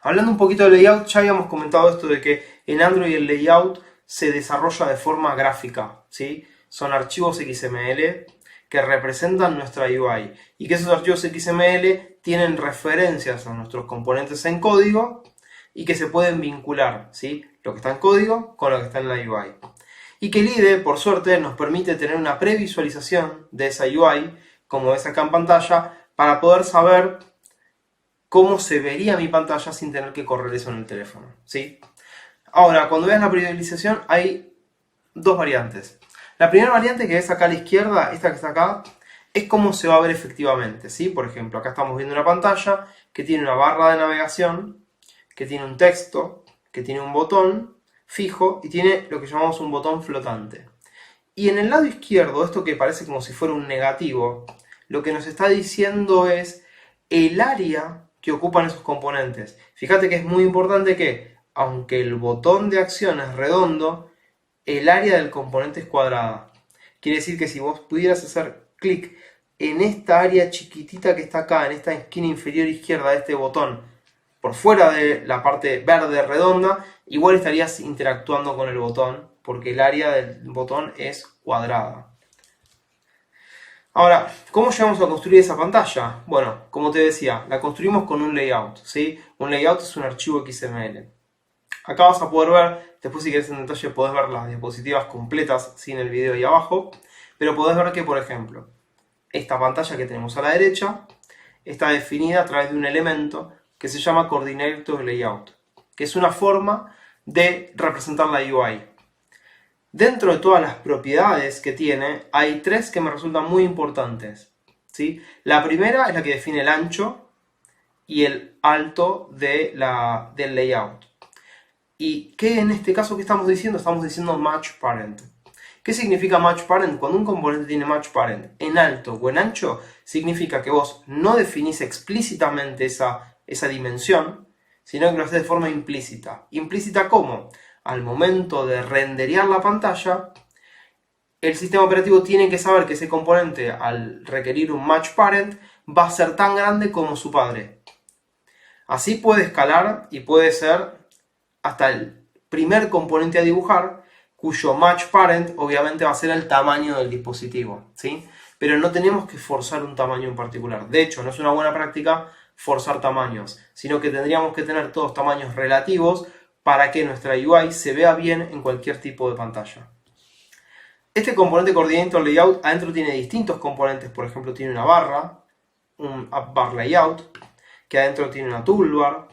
Hablando un poquito de layout, ya habíamos comentado esto de que en Android el layout se desarrolla de forma gráfica, ¿sí? Son archivos XML que representan nuestra UI y que esos archivos XML tienen referencias a nuestros componentes en código y que se pueden vincular, ¿sí? Lo que está en código con lo que está en la UI. Y que el IDE, por suerte, nos permite tener una previsualización de esa UI, como ves acá en pantalla, para poder saber cómo se vería mi pantalla sin tener que correr eso en el teléfono, ¿sí? Ahora, cuando veas la previsualización hay dos variantes. La primera variante que ves acá a la izquierda, esta que está acá, es cómo se va a ver efectivamente, ¿sí? Por ejemplo, acá estamos viendo una pantalla que tiene una barra de navegación, que tiene un texto, que tiene un botón fijo y tiene lo que llamamos un botón flotante. Y en el lado izquierdo, esto que parece como si fuera un negativo, lo que nos está diciendo es el área que ocupan esos componentes. Fíjate que es muy importante que, aunque el botón de acción es redondo, el área del componente es cuadrada. Quiere decir que si vos pudieras hacer clic en esta área chiquitita que está acá, en esta esquina inferior izquierda de este botón, por fuera de la parte verde redonda, igual estarías interactuando con el botón, porque el área del botón es cuadrada. Ahora, ¿cómo llegamos a construir esa pantalla? Bueno, como te decía, la construimos con un layout, ¿sí? Un layout es un archivo XML. Acá vas a poder ver, después si querés en detalle podés ver las diapositivas completas sin el video ahí abajo, pero podés ver que, por ejemplo, esta pantalla que tenemos a la derecha está definida a través de un elemento que se llama Coordinator Layout, que es una forma de representar la UI. Dentro de todas las propiedades que tiene, hay tres que me resultan muy importantes, ¿sí? La primera es la que define el ancho y el alto del layout. ¿Y qué en este caso que estamos diciendo? Estamos diciendo match parent. ¿Qué significa match parent? Cuando un componente tiene match parent en alto o en ancho, significa que vos no definís explícitamente esa dimensión, sino que lo haces de forma implícita. ¿Implícita cómo? Al momento de renderear la pantalla, el sistema operativo tiene que saber que ese componente, al requerir un match parent, va a ser tan grande como su padre. Así puede escalar y puede ser hasta el primer componente a dibujar, cuyo match parent obviamente va a ser el tamaño del dispositivo, ¿sí? Pero no tenemos que forzar un tamaño en particular. De hecho, no es una buena práctica forzar tamaños, sino que tendríamos que tener todos tamaños relativos para que nuestra UI se vea bien en cualquier tipo de pantalla. Este componente Coordinator Layout adentro tiene distintos componentes, por ejemplo tiene una barra, un AppBar Layout, que adentro tiene una toolbar,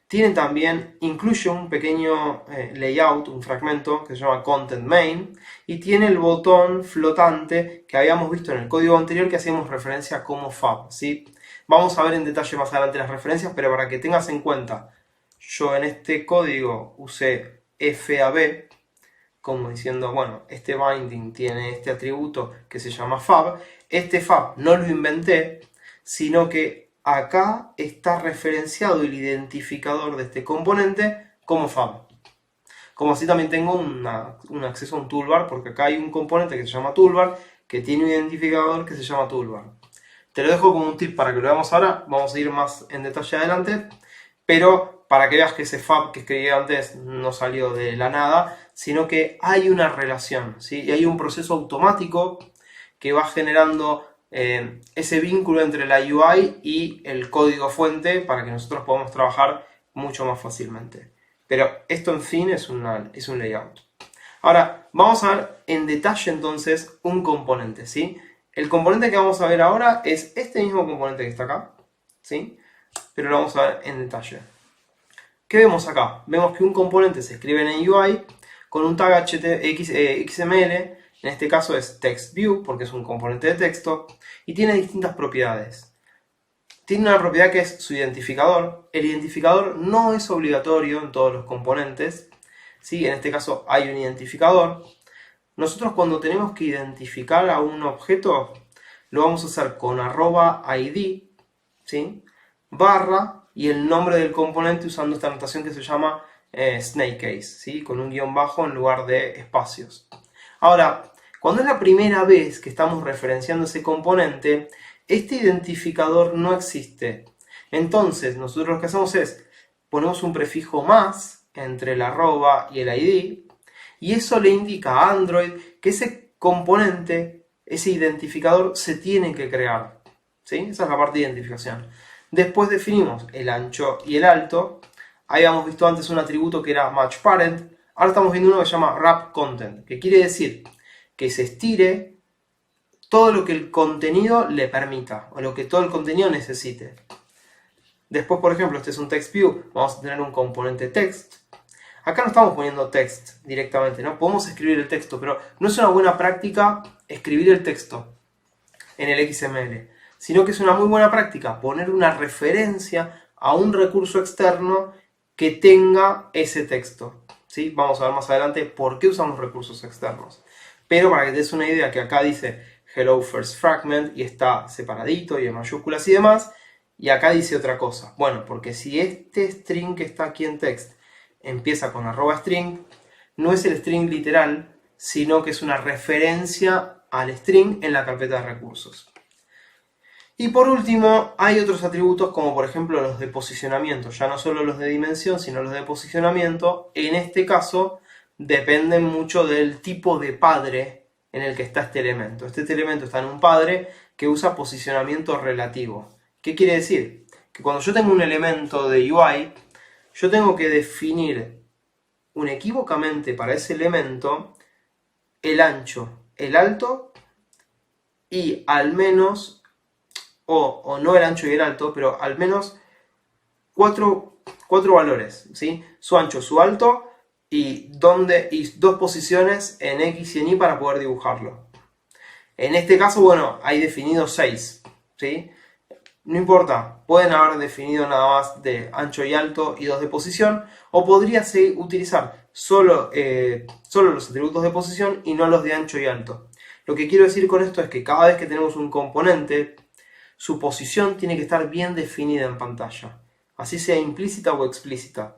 tiene también, incluye un pequeño layout, un fragmento que se llama Content Main, y tiene el botón flotante que habíamos visto en el código anterior que hacíamos referencia como fab, ¿sí? Vamos a ver en detalle más adelante las referencias, pero para que tengas en cuenta, yo en este código usé FAB, como diciendo, bueno, este binding tiene este atributo que se llama fab. Este fab no lo inventé, sino que acá está referenciado el identificador de este componente como fab. Como así también tengo un acceso a un toolbar, porque acá hay un componente que se llama toolbar, que tiene un identificador que se llama toolbar. Te lo dejo como un tip para que lo veamos ahora, vamos a ir más en detalle adelante, pero para que veas que ese fab que escribí antes no salió de la nada, sino que hay una relación, ¿sí? Y hay un proceso automático que va generando ese vínculo entre la UI y el código fuente para que nosotros podamos trabajar mucho más fácilmente. Pero esto en fin es un layout. Ahora, vamos a ver en detalle entonces un componente, ¿sí? El componente que vamos a ver ahora es este mismo componente que está acá, ¿sí? Pero lo vamos a ver en detalle. ¿Qué vemos acá? Vemos que un componente se escribe en UI con un tag XML, en este caso es TextView porque es un componente de texto, y tiene distintas propiedades. Tiene una propiedad que es su identificador. El identificador no es obligatorio en todos los componentes, ¿sí? En este caso hay un identificador. Nosotros cuando tenemos que identificar a un objeto, lo vamos a hacer con @id, ¿sí? barra y el nombre del componente usando esta notación que se llama snake case, ¿sí? Con un guión bajo en lugar de espacios. Ahora, cuando es la primera vez que estamos referenciando ese componente, este identificador no existe. Entonces, nosotros lo que hacemos es ponemos un prefijo más entre el arroba y el ID, y eso le indica a Android que ese componente, ese identificador, se tiene que crear, ¿sí? Esa es la parte de identificación. Después definimos el ancho y el alto. Ahí habíamos visto antes un atributo que era matchParent. Ahora estamos viendo uno que se llama wrapContent, que quiere decir que se estire todo lo que el contenido le permita, o lo que todo el contenido necesite. Después, por ejemplo, este es un TextView, vamos a tener un componente text. Acá no estamos poniendo text directamente, ¿no? Podemos escribir el texto, pero no es una buena práctica escribir el texto en el XML, sino que es una muy buena práctica poner una referencia a un recurso externo que tenga ese texto, ¿sí? Vamos a ver más adelante por qué usamos recursos externos. Pero para que te des una idea, que acá dice Hello First Fragment y está separadito y en mayúsculas y demás, y acá dice otra cosa. Bueno, porque si este string que está aquí en text empieza con @string, no es el string literal, sino que es una referencia al string en la carpeta de recursos. Y por último, hay otros atributos como por ejemplo los de posicionamiento, ya no solo los de dimensión, sino los de posicionamiento. En este caso dependen mucho del tipo de padre en el que está este elemento. Este elemento está en un padre que usa posicionamiento relativo. ¿Qué quiere decir? Que cuando yo tengo un elemento de UI, yo tengo que definir unequívocamente para ese elemento el ancho, el alto y al menos, o no el ancho y el alto, pero al menos cuatro valores, ¿sí? Su ancho, su alto y dos posiciones en X y en Y para poder dibujarlo. En este caso, bueno, hay definido 6, ¿sí? No importa, pueden haber definido nada más de ancho y alto y 2 de posición, o podría utilizar solo los atributos de posición y no los de ancho y alto. Lo que quiero decir con esto es que cada vez que tenemos un componente, su posición tiene que estar bien definida en pantalla, así sea implícita o explícita.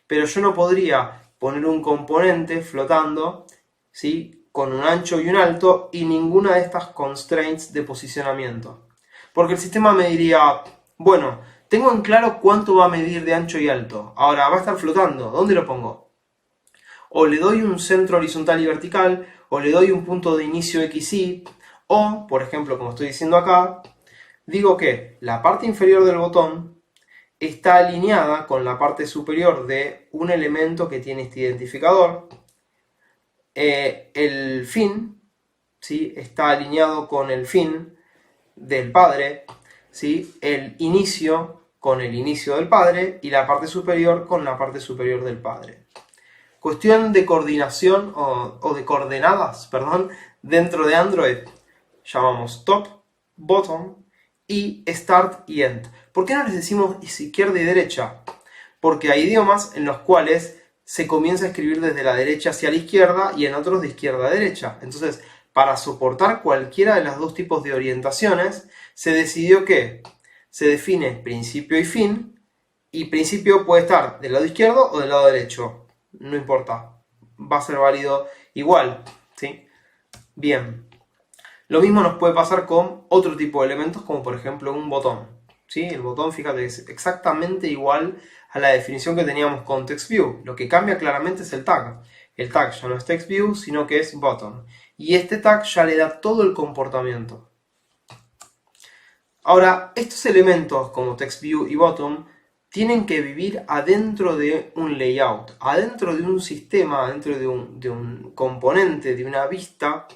Pero yo no podría poner un componente flotando, ¿sí?, con un ancho y un alto y ninguna de estas constraints de posicionamiento. Porque el sistema me diría, bueno, tengo en claro cuánto va a medir de ancho y alto. Ahora, va a estar flotando. ¿Dónde lo pongo? O le doy un centro horizontal y vertical, o le doy un punto de inicio XY, o, por ejemplo, como estoy diciendo acá, digo que la parte inferior del botón está alineada con la parte superior de un elemento que tiene este identificador. El fin, ¿sí?, está alineado con el fin del padre, ¿sí?, el inicio con el inicio del padre y la parte superior con la parte superior del padre. Cuestión de coordinación o de coordenadas, perdón, dentro de Android llamamos top, bottom y start y end. ¿Por qué no les decimos izquierda y derecha? Porque hay idiomas en los cuales se comienza a escribir desde la derecha hacia la izquierda y en otros de izquierda a derecha. Entonces, para soportar cualquiera de los dos tipos de orientaciones, se decidió que se define principio y fin, y principio puede estar del lado izquierdo o del lado derecho. No importa, va a ser válido igual, ¿sí? Bien. Lo mismo nos puede pasar con otro tipo de elementos, como por ejemplo un botón, ¿sí? El botón, fíjate, es exactamente igual a la definición que teníamos con TextView. Lo que cambia claramente es el tag. El tag ya no es TextView, sino que es button. Y este tag ya le da todo el comportamiento. Ahora, estos elementos como TextView y bottom tienen que vivir adentro de un layout, adentro de un sistema, adentro de un componente, de una vista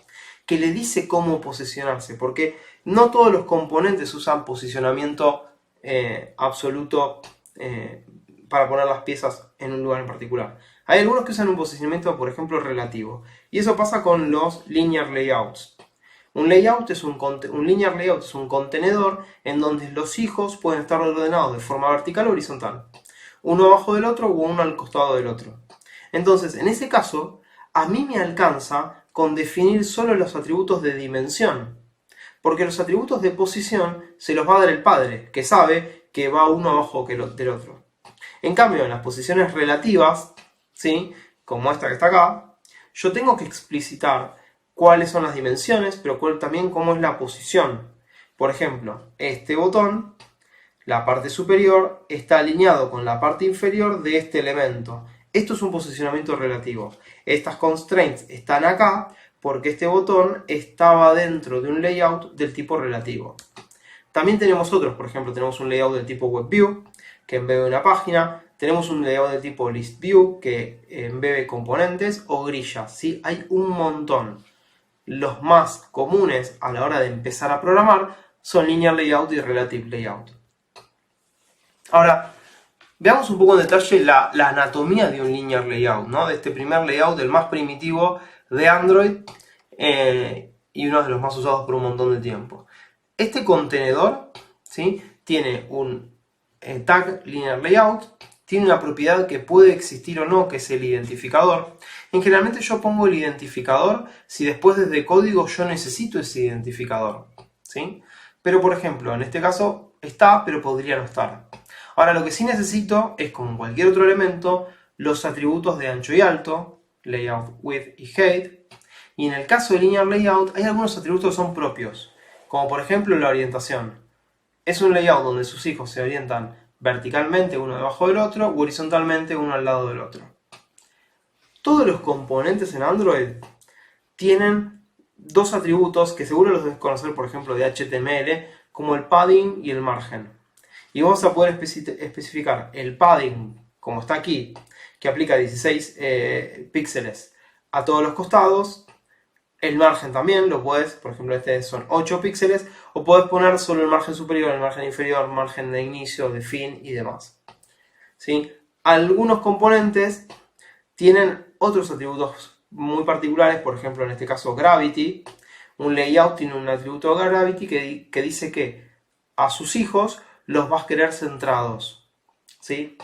que le dice cómo posicionarse, porque no todos los componentes usan posicionamiento absoluto para poner las piezas en un lugar en particular. Hay algunos que usan un posicionamiento, por ejemplo, relativo, y eso pasa con los linear layouts. Un linear layout es un contenedor en donde los hijos pueden estar ordenados de forma vertical o horizontal, uno abajo del otro o uno al costado del otro. Entonces, en ese caso, a mí me alcanza con definir solo los atributos de dimensión, porque los atributos de posición se los va a dar el padre, que sabe que va uno abajo del otro. En cambio, en las posiciones relativas, ¿sí?, como esta que está acá, yo tengo que explicitar cuáles son las dimensiones, pero también cómo es la posición. Por ejemplo, este botón la parte superior está alineado con la parte inferior de este elemento. Esto es un posicionamiento relativo. Estas constraints están acá porque este botón estaba dentro de un layout del tipo relativo. También tenemos otros, por ejemplo, tenemos un layout del tipo WebView, que embebe una página. Tenemos un layout del tipo ListView, que embebe componentes o grillas, ¿sí? Hay un montón. Los más comunes a la hora de empezar a programar son Linear Layout y Relative Layout. Ahora, veamos un poco en detalle la anatomía de un Linear Layout, ¿no? De este primer layout, el más primitivo de Android y uno de los más usados por un montón de tiempo. Este contenedor, ¿sí?, tiene un tag Linear Layout, tiene una propiedad que puede existir o no, que es el identificador. Generalmente yo pongo el identificador si después desde código yo necesito ese identificador, ¿sí? Pero por ejemplo, en este caso está, pero podría no estar. Ahora lo que sí necesito es, como cualquier otro elemento, los atributos de ancho y alto, layout, width y height. Y en el caso de Linear Layout hay algunos atributos que son propios, como por ejemplo la orientación. Es un layout donde sus hijos se orientan verticalmente uno debajo del otro o horizontalmente uno al lado del otro. Todos los componentes en Android tienen dos atributos que seguro los debes conocer, por ejemplo, de HTML, como el padding y el margen. Y vamos a poder especificar el padding, como está aquí, que aplica 16 píxeles a todos los costados. El margen también lo puedes, por ejemplo, este son 8 píxeles, o puedes poner solo el margen superior, el margen inferior, margen de inicio, de fin y demás. ¿Sí? Algunos componentes tienen otros atributos muy particulares, por ejemplo, en este caso Gravity. Un layout tiene un atributo Gravity que dice que a sus hijos los vas a querer centrados, ¿sí?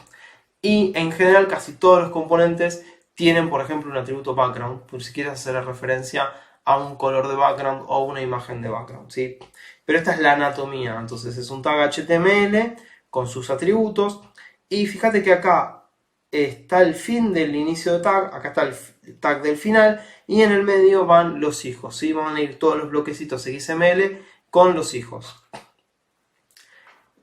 Y en general casi todos los componentes tienen, por ejemplo, un atributo background, por si quieres hacer referencia a un color de background o una imagen de background, ¿sí? Pero esta es la anatomía, entonces es un tag HTML con sus atributos, y fíjate que acá está el fin del inicio de tag, acá está el tag del final, y en el medio van los hijos, ¿sí? Van a ir todos los bloquecitos XML con los hijos.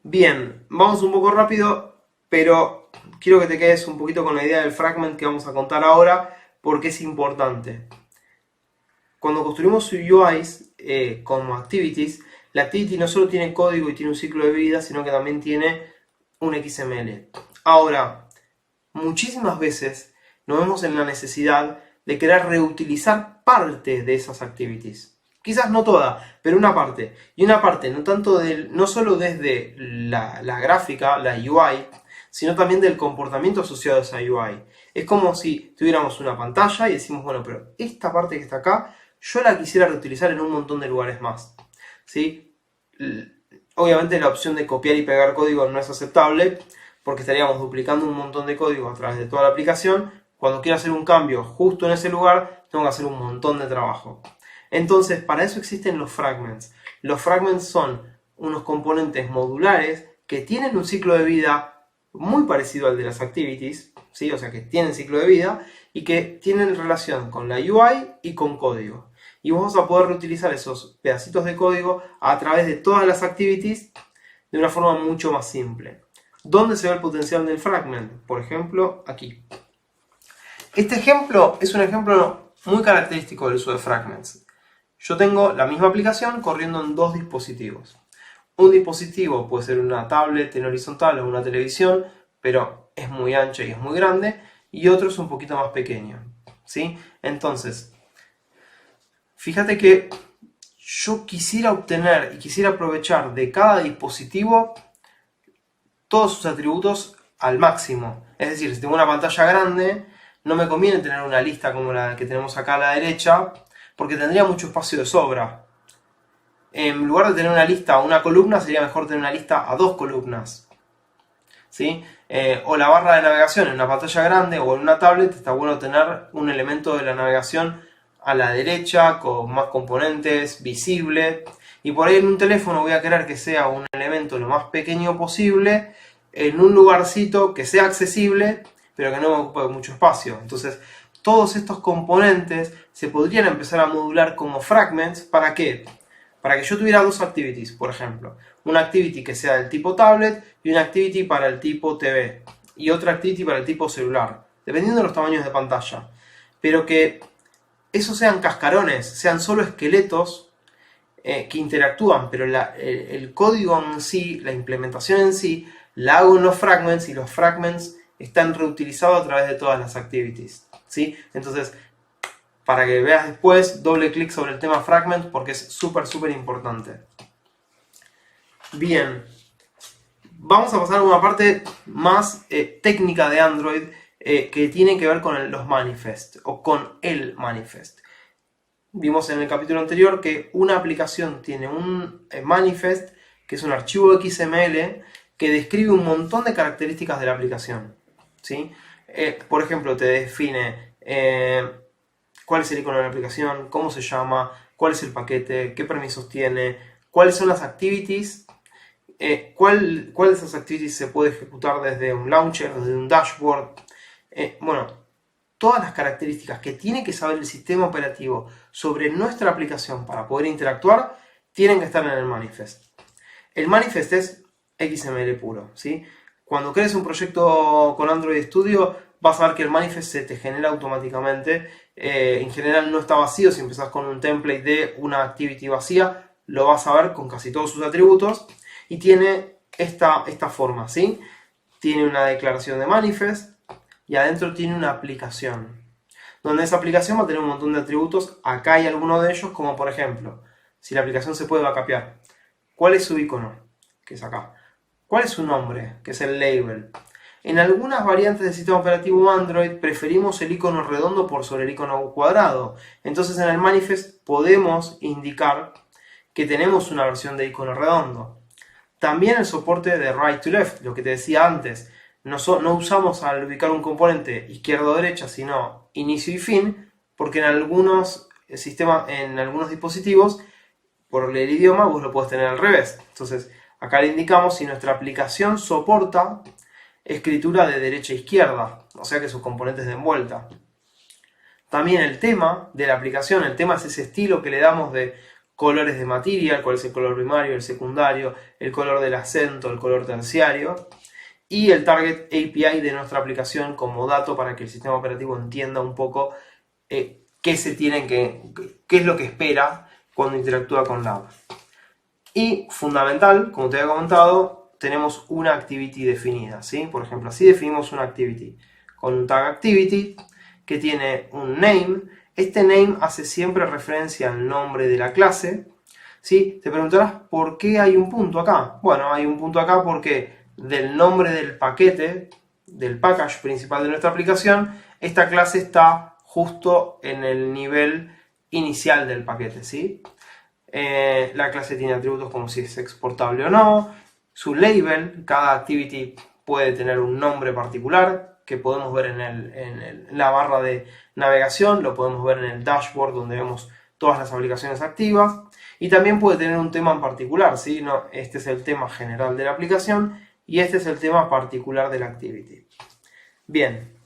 Bien, vamos un poco rápido, pero quiero que te quedes un poquito con la idea del fragment que vamos a contar ahora, porque es importante. Cuando construimos UIs como activities, la activity no solo tiene código y tiene un ciclo de vida, sino que también tiene un XML. Ahora, muchísimas veces nos vemos en la necesidad de querer reutilizar parte de esas activities. Quizás no toda, pero una parte. Y una parte no solo desde la gráfica, la UI, sino también del comportamiento asociado a esa UI. Es como si tuviéramos una pantalla y decimos, bueno, pero esta parte que está acá, yo la quisiera reutilizar en un montón de lugares más, ¿sí? Obviamente la opción de copiar y pegar código no es aceptable, porque estaríamos duplicando un montón de código a través de toda la aplicación. Cuando quiero hacer un cambio justo en ese lugar, tengo que hacer un montón de trabajo. Entonces, para eso existen los fragments. Los fragments son unos componentes modulares que tienen un ciclo de vida muy parecido al de las activities, ¿sí? O sea, que tienen ciclo de vida y que tienen relación con la UI y con código. Y vamos a poder reutilizar esos pedacitos de código a través de todas las activities de una forma mucho más simple. ¿Dónde se ve el potencial del fragment? Por ejemplo, aquí. Este ejemplo es un ejemplo muy característico del uso de fragments. Yo tengo la misma aplicación corriendo en dos dispositivos. Un dispositivo puede ser una tablet en horizontal o una televisión, pero es muy ancha y es muy grande, y otro es un poquito más pequeño, ¿sí? Entonces, fíjate que yo quisiera obtener y quisiera aprovechar de cada dispositivo todos sus atributos al máximo. Es decir, si tengo una pantalla grande, no me conviene tener una lista como la que tenemos acá a la derecha, porque tendría mucho espacio de sobra. En lugar de tener una lista a una columna, sería mejor tener una lista a dos columnas, ¿sí? O la barra de navegación en una pantalla grande o en una tablet, está bueno tener un elemento de la navegación a la derecha, con más componentes, visible. Y por ahí en un teléfono voy a querer que sea un elemento lo más pequeño posible, en un lugarcito que sea accesible, pero que no me ocupe mucho espacio. Entonces, todos estos componentes se podrían empezar a modular como fragments. ¿Para qué? Para que yo tuviera dos activities, por ejemplo. una activity que sea del tipo tablet y una activity para el tipo TV y otra activity para el tipo celular, dependiendo de los tamaños de pantalla. Pero que esos sean cascarones, sean solo esqueletos que interactúan, pero el código en sí, la implementación en sí, la hago en los fragments y los fragments están reutilizados a través de todas las activities, ¿sí? Entonces, para que veas después, doble clic sobre el tema fragment porque es súper importante. Bien, vamos a pasar a una parte más técnica de Android que tiene que ver con los manifest o con el manifest. Vimos en el capítulo anterior que una aplicación tiene un manifest, que es un archivo XML que describe un montón de características de la aplicación, ¿sí? Por ejemplo, te define cuál es el icono de la aplicación, cómo se llama, cuál es el paquete, qué permisos tiene, cuáles son las activities, cuál de esas activities se puede ejecutar desde un launcher, desde un dashboard. Bueno, todas las características que tiene que saber el sistema operativo sobre nuestra aplicación para poder interactuar tienen que estar en el manifest. El manifest es XML puro, ¿sí? Cuando crees un proyecto con Android Studio vas a ver que el manifest se te genera automáticamente. En general no está vacío. Si empezás con un template de una activity vacía, lo vas a ver con casi todos sus atributos y tiene esta forma, ¿sí? Tiene una declaración de manifest y adentro tiene una aplicación, donde esa aplicación va a tener un montón de atributos. Acá hay algunos de ellos, como por ejemplo, si la aplicación se puede backupear, ¿cuál es su icono? Que es acá. ¿Cuál es su nombre? Que es el label. En algunas variantes del sistema operativo Android preferimos el icono redondo por sobre el icono cuadrado. Entonces en el manifest podemos indicar que tenemos una versión de icono redondo. También el soporte de right to left, lo que te decía antes. No usamos al ubicar un componente izquierda o derecha, sino inicio y fin, porque en algunos sistemas, en algunos dispositivos, por el idioma, vos lo podés tener al revés. Entonces, acá le indicamos si nuestra aplicación soporta escritura de derecha a izquierda, o sea que sus componentes den vuelta. También el tema de la aplicación, el tema es ese estilo que le damos de colores de material, cuál es el color primario, el secundario, el color del acento, el color terciario, y el target API de nuestra aplicación como dato para que el sistema operativo entienda un poco qué es lo que espera cuando interactúa con la app. Y fundamental, como te había comentado, tenemos una activity definida, ¿sí? Por ejemplo, así definimos una activity con un tag activity que tiene un name. Este name hace siempre referencia al nombre de la clase, ¿sí? Te preguntarás por qué hay un punto acá. Bueno, hay un punto acá porque del nombre del paquete, del package principal de nuestra aplicación, esta clase está justo en el nivel inicial del paquete, ¿sí? La clase tiene atributos como si es exportable o no, su label, cada activity puede tener un nombre particular que podemos ver en la barra de navegación, lo podemos ver en el dashboard donde vemos todas las aplicaciones activas, y también puede tener un tema en particular, ¿sí? No, este es el tema general de la aplicación y este es el tema particular de la activity. Bien,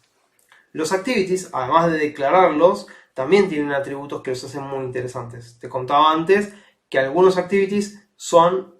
los activities, además de declararlos, también tienen atributos que los hacen muy interesantes. Te contaba antes que algunos activities son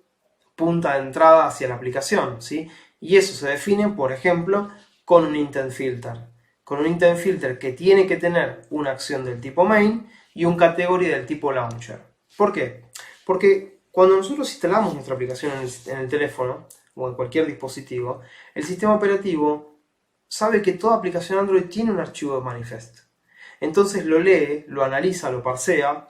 punta de entrada hacia la aplicación, ¿sí? Y eso se define, por ejemplo, con un intent filter. Con un intent filter que tiene que tener una acción del tipo main y un category del tipo launcher. ¿Por qué? Porque cuando nosotros instalamos nuestra aplicación en el teléfono o en cualquier dispositivo, el sistema operativo sabe que toda aplicación Android tiene un archivo de manifest. Entonces lo lee, lo analiza, lo parsea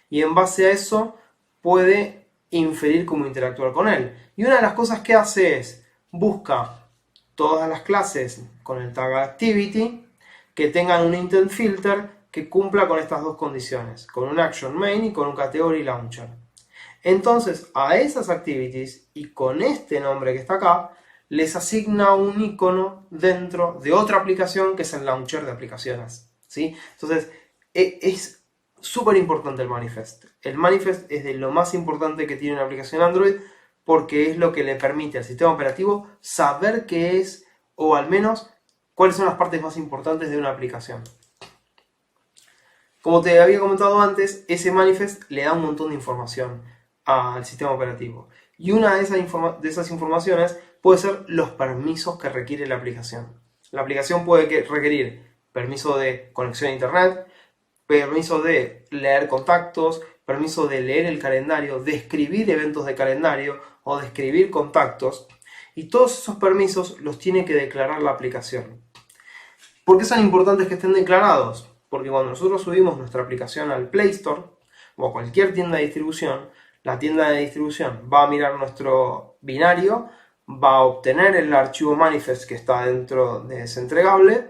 y en base a eso puede inferir cómo interactuar con él. Y una de las cosas que hace es busca todas las clases con el tag activity que tengan un intent filter que cumpla con estas dos condiciones, con un action main y con un category launcher. Entonces a esas activities y con este nombre que está acá les asigna un icono dentro de otra aplicación que es el launcher de aplicaciones, ¿sí? Entonces es súper importante el manifest. El manifest es de lo más importante que tiene una aplicación Android porque es lo que le permite al sistema operativo saber qué es, o al menos cuáles son las partes más importantes de una aplicación. Como te había comentado antes, ese manifest le da un montón de información al sistema operativo. Y una de esas informaciones puede ser los permisos que requiere la aplicación. La aplicación puede requerir permiso de conexión a internet, permiso de leer contactos, permiso de leer el calendario, de escribir eventos de calendario o de escribir contactos. Y todos esos permisos los tiene que declarar la aplicación. ¿Por qué son importantes que estén declarados? Porque cuando nosotros subimos nuestra aplicación al Play Store o a cualquier tienda de distribución, la tienda de distribución va a mirar nuestro binario, va a obtener el archivo manifest que está dentro de ese entregable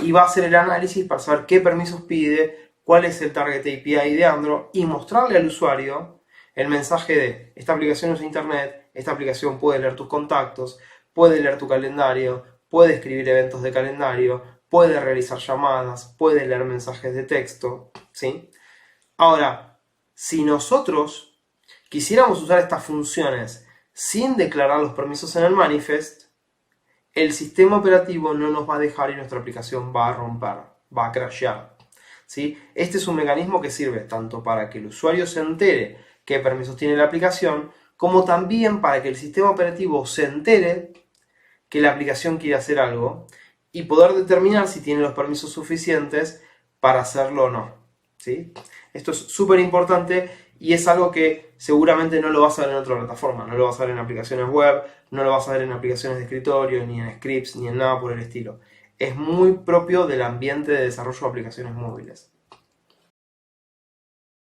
y va a hacer el análisis para saber qué permisos pide, cuál es el target API de Android y mostrarle al usuario el mensaje de esta aplicación usa internet, esta aplicación puede leer tus contactos, puede leer tu calendario, puede escribir eventos de calendario, puede realizar llamadas, puede leer mensajes de texto, ¿sí? Ahora, si nosotros quisiéramos usar estas funciones sin declarar los permisos en el manifest, el sistema operativo no nos va a dejar y nuestra aplicación va a romper, va a crashear, ¿sí? Este es un mecanismo que sirve tanto para que el usuario se entere qué permisos tiene la aplicación, como también para que el sistema operativo se entere que la aplicación quiere hacer algo y poder determinar si tiene los permisos suficientes para hacerlo o no, ¿sí? Esto es súper importante y es algo que seguramente no lo vas a ver en otra plataforma, no lo vas a ver en aplicaciones web, no lo vas a ver en aplicaciones de escritorio, ni en scripts, ni en nada por el estilo. Es muy propio del ambiente de desarrollo de aplicaciones móviles.